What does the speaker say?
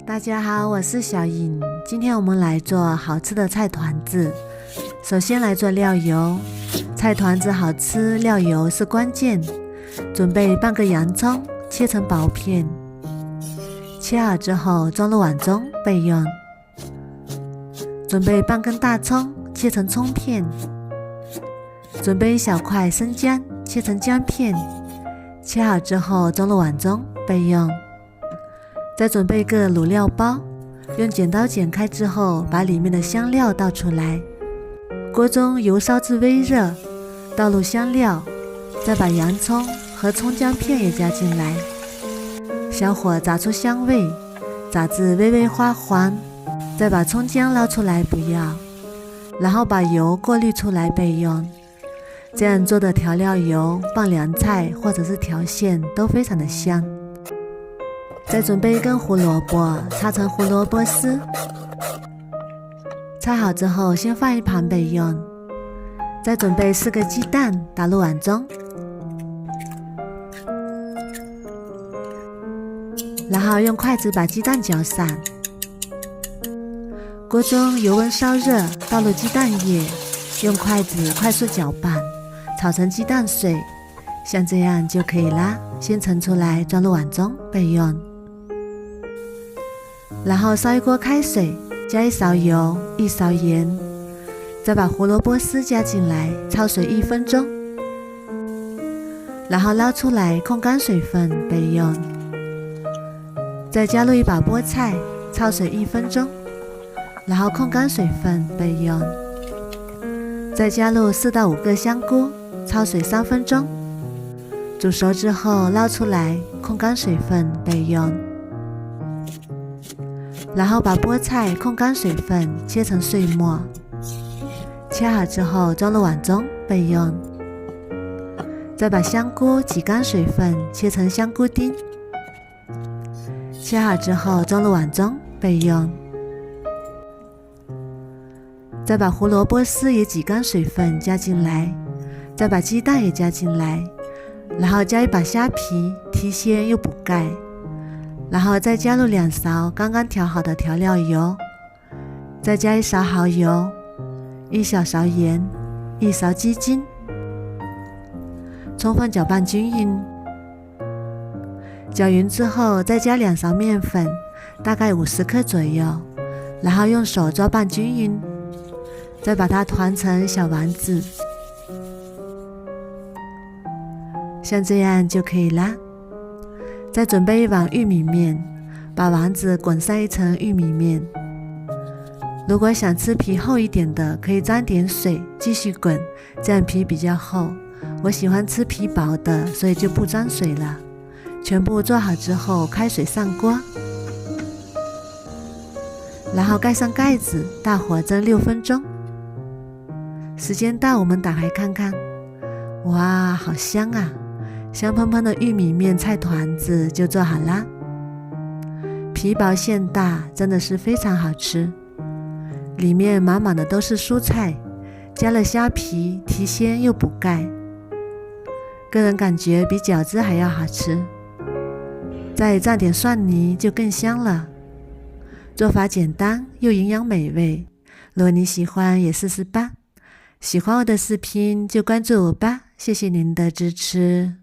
大家好，我是小颖。今天我们来做好吃的菜团子。首先来做料油，菜团子好吃，料油是关键。准备半个洋葱，切成薄片，切好之后装入碗中备用。准备半根大葱，切成葱片。准备一小块生姜，切成姜片，切好之后装入碗中备用。再准备一个卤料包，用剪刀剪开之后，把里面的香料倒出来。锅中油烧至微热，倒入香料，再把洋葱和葱姜片也加进来，小火炸出香味，炸至微微花黄，再把葱姜捞出来不要，然后把油过滤出来备用。这样做的调料油拌凉菜或者是调馅都非常的香。再准备一根胡萝卜，擦成胡萝卜丝，擦好之后先放一旁备用。再准备4个鸡蛋，打入碗中，然后用筷子把鸡蛋搅散。锅中油温烧热，倒入鸡蛋液，用筷子快速搅拌，炒成鸡蛋水，像这样就可以啦。先盛出来，装入碗中备用。然后烧一锅开水，加1勺油，1勺盐，再把胡萝卜丝加进来，焯水1分钟，然后捞出来控干水分备用。再加入1把菠菜，焯水1分钟，然后控干水分备用。再加入4到5个香菇，焯水3分钟，煮熟之后捞出来控干水分备用。然后把菠菜控干水分，切成碎末，切好之后装入碗中备用。再把香菇挤干水分，切成香菇丁，切好之后装入碗中备用。再把胡萝卜丝也挤干水分加进来，再把鸡蛋也加进来，然后加1把虾皮，提鲜又补钙。然后再加入2勺刚刚调好的调料油，再加1勺蚝油，1小勺盐，1勺鸡精，充分搅拌均匀。搅匀之后再加2勺面粉，大概50克左右，然后用手抓拌均匀，再把它团成小丸子，像这样就可以啦。再准备1碗玉米面，把丸子滚上1层玉米面。如果想吃皮厚一点的，可以沾点水继续滚，这样皮比较厚。我喜欢吃皮薄的，所以就不沾水了。全部做好之后，开水上锅，然后盖上盖子，大火蒸6分钟。时间到，我们打开看看，哇，好香啊！香喷喷的玉米面菜团子就做好啦，皮薄馅大，真的是非常好吃。里面满满的都是蔬菜，加了虾皮，提鲜又补钙，个人感觉比饺子还要好吃。再蘸点蒜泥就更香了。做法简单又营养美味，如果你喜欢也试试吧。喜欢我的视频就关注我吧，谢谢您的支持。